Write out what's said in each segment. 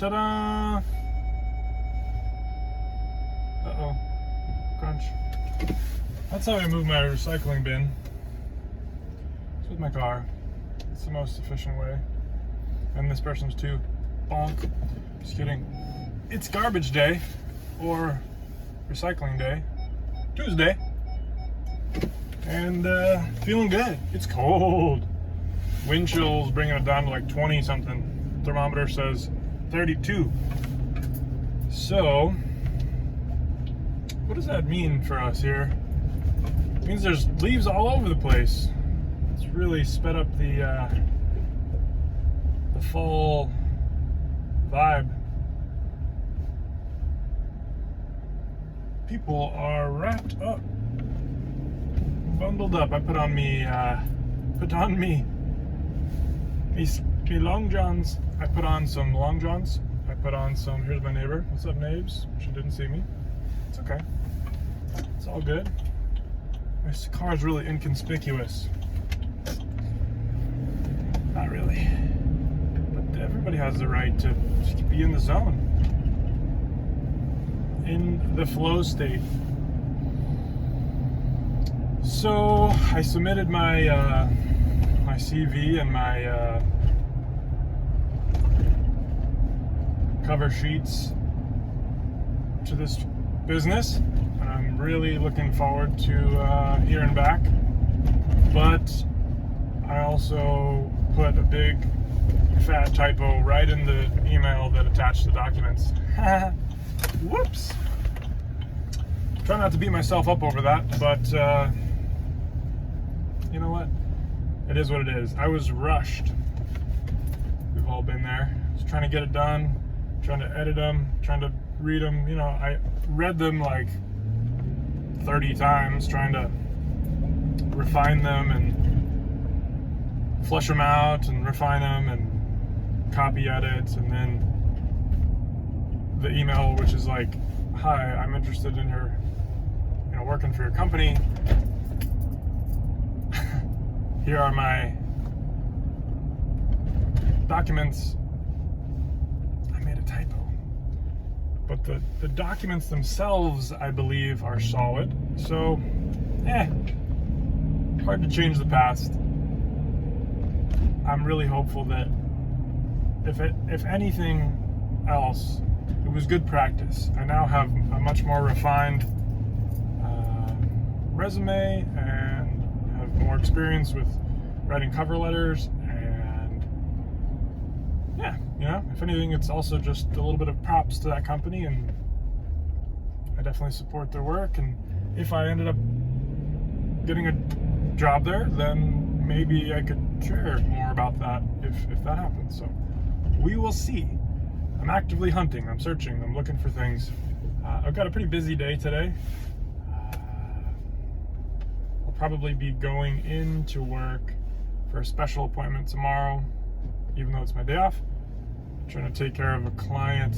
Ta-da! Uh-oh. Crunch. That's how I move my recycling bin. It's with my car. It's the most efficient way. And this person's too. Bonk. Just kidding. It's garbage day. Or recycling day. Tuesday. And feeling good. It's cold. Wind chills bringing it down to like 20 something. Thermometer says 32. So, what does that mean for us here? It means there's leaves all over the place. It's really sped up the fall vibe. People are wrapped up, bundled up. I put on me long johns. I put on some long johns. I put on some. Here's my neighbor. What's up, Nabes? She didn't see me. It's okay. It's all good. My car is really inconspicuous. Not really. But everybody has the right to just be in the zone. In the flow state. So I submitted my my CV and my cover sheets to this business. I'm really looking forward to hearing back. But I also put a big fat typo right in the email that attached the documents. Whoops. Try not to beat myself up over that, but you know what? It is what it is. I was rushed. We've all been there. Just trying to get it done, trying to edit them, trying to read them. You know, I read them like 30 times, trying to refine them and flesh them out and refine them and copy edits, and then the email, which is like, hi, I'm interested in your, working for your company. Here are my documents. I made a typo. But the documents themselves, I believe, are solid. So, hard to change the past. I'm really hopeful that if anything else, it was good practice. I now have a much more refined resume and have more experience with writing cover letters, and if anything, it's also just a little bit of props to that company, and I definitely support their work. And if I ended up getting a job there, then maybe I could share more about that if that happens. So we will see. I'm actively hunting, I'm searching, I'm looking for things. I've got a pretty busy day today. I'll probably be going into work for a special appointment tomorrow, even though it's my day off. I'm trying to take care of a client,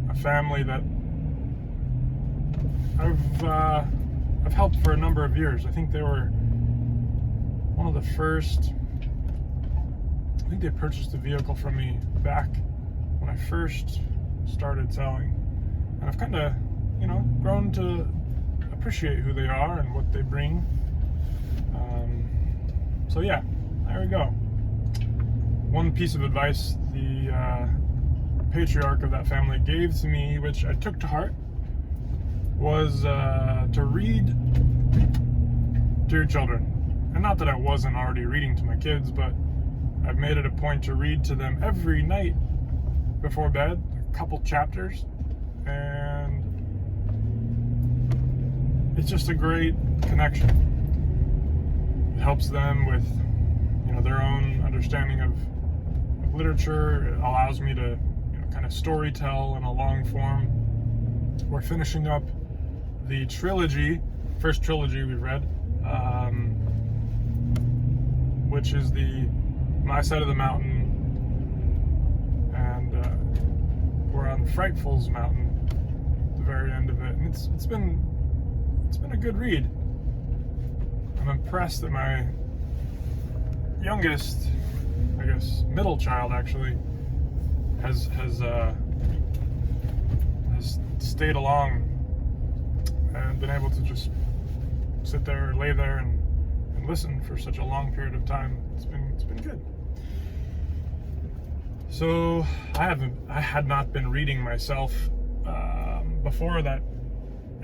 a family that I've helped for a number of years. I think they were one of the first. I think they purchased a vehicle from me back when I first started selling, and I've kind of, grown to appreciate who they are and what they bring. So yeah, there we go. One piece of advice the patriarch of that family gave to me, which I took to heart, was to read to your children. And not that I wasn't already reading to my kids, but I've made it a point to read to them every night before bed, a couple chapters, and it's just a great connection. It helps them with, their own understanding of literature. It allows me to, kind of story tell in a long form. We're finishing up the first trilogy we've read, which is the My Side of the Mountain, and we're on Frightful's Mountain at the very end of it, and it's been a good read. I'm impressed that my youngest, I guess middle child actually, has stayed along and been able to just sit there, lay there, and listen for such a long period of time. It's been good. So I had not been reading myself before that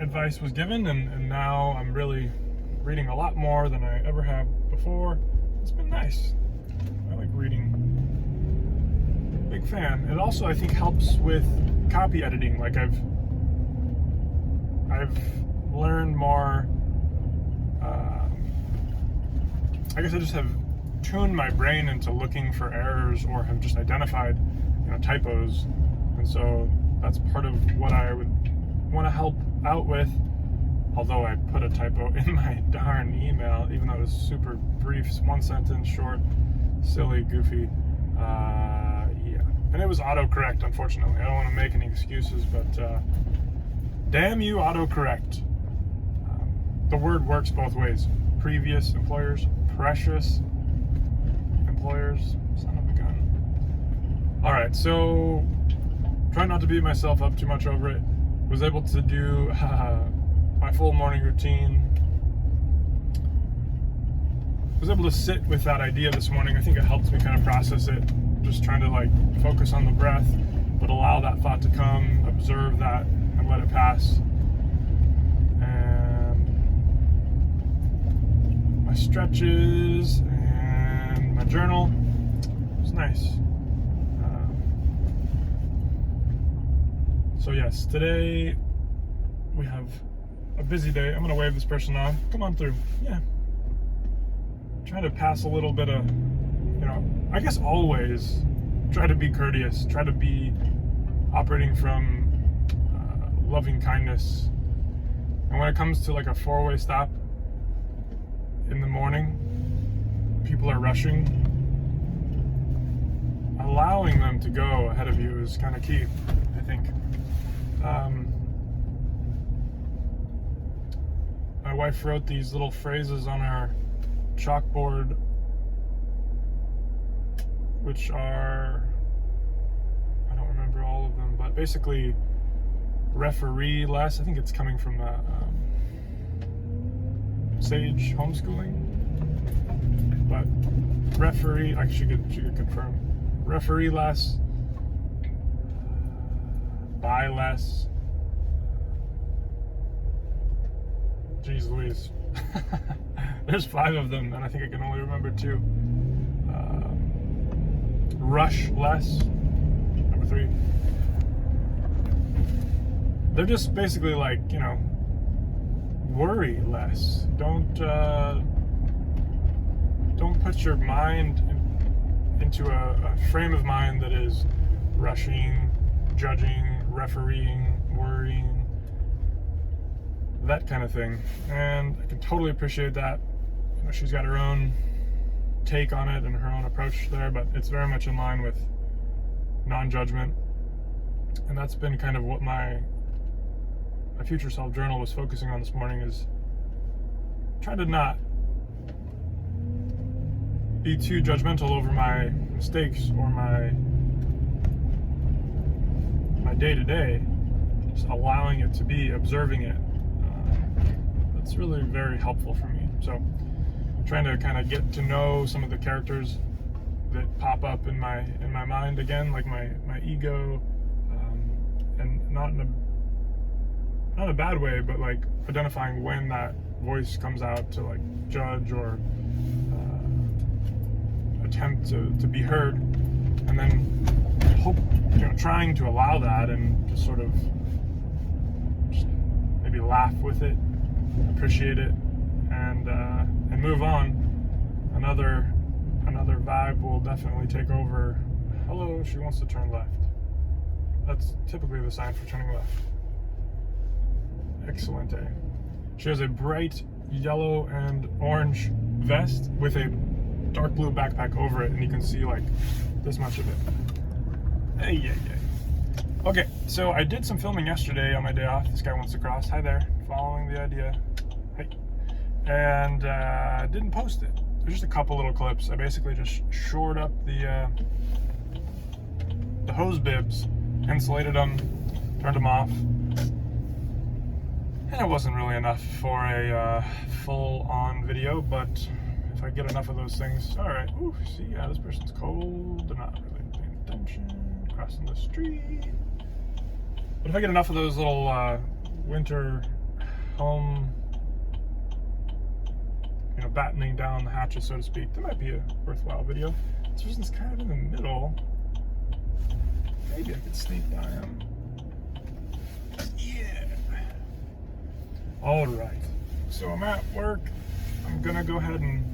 advice was given, and now I'm really reading a lot more than I ever have before. It's been nice. I like reading. Big fan. It also, I think, helps with copy editing. Like I've learned more. I guess I just have tuned my brain into looking for errors, or have just identified, typos, and so that's part of what I would want to help out with. Although I put a typo in my darn email, even though it was super brief, one sentence, short, silly, goofy. Yeah, and it was autocorrect. Unfortunately, I don't want to make any excuses, but damn you, autocorrect. The word works both ways. Previous employers, precious employers, son of a gun. All right, so try not to beat myself up too much over it. Was able to do my full morning routine. Was able to sit with that idea this morning. I think it helps me kind of process it. Just trying to focus on the breath, but allow that thought to come, observe that, and let it pass. My stretches and my journal. It was nice. So yes, today we have a busy day. I'm gonna wave this person on. Come on through. Yeah. Trying to pass a little bit of, I guess always try to be courteous. Try to be operating from loving kindness. And when it comes to a four-way stop in the morning, people are rushing. Allowing them to go ahead of you is kind of key, I think. My wife wrote these little phrases on our chalkboard, which are, I don't remember all of them, but basically referee less. I think it's coming from Sage homeschooling, but referee, she could confirm. Referee less, buy less. Jeez Louise. There's 5 of them, and I think I can only remember 2. Rush less, number 3. They're just basically worry less. Don't put your mind into a frame of mind that is rushing, judging, refereeing, worrying, that kind of thing. And I can totally appreciate that. She's got her own take on it and her own approach there, but it's very much in line with non-judgment. And that's been kind of what my future self journal was focusing on this morning, is try to not be too judgmental over my mistakes or my day-to-day, just allowing it to be, observing it. That's really very helpful for me. So trying to kind of get to know some of the characters that pop up in my mind again, like my ego, and not in a bad way, but identifying when that voice comes out to judge or attempt to be heard, and then trying to allow that and just sort of just maybe laugh with it, appreciate it, and move on. Another vibe will definitely take over. Hello, she wants to turn left. That's typically the sign for turning left. Excellent day. She has a bright yellow and orange vest with a dark blue backpack over it, and you can see this much of it. Hey, yeah. Okay, so I did some filming yesterday on my day off. This guy wants to cross. Hi there. Following the idea. Hey. And didn't post it. There's just a couple little clips. I basically just shored up the hose bibs, insulated them, turned them off. And it wasn't really enough for a full-on video, but if I get enough of those things, all right. Ooh, see, yeah, this person's cold. They're not really paying attention. Crossing the street. But if I get enough of those little winter home, you know, battening down the hatches, so to speak, that might be a worthwhile video. This person's kind of in the middle. Maybe I could sneak by him. Yeah. All right. So I'm at work. I'm gonna go ahead and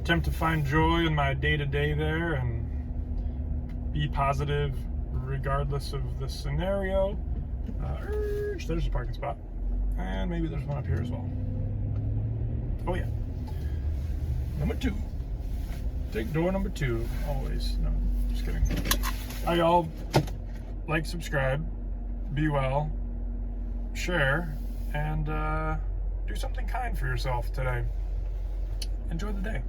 attempt to find joy in my day-to-day there and be positive regardless of the scenario. There's a parking spot. And maybe there's one up here as well. Oh yeah. Number 2. Take door number 2. Always. No, just kidding. Hi y'all. Like, subscribe, be well, share, and do something kind for yourself today. Enjoy the day.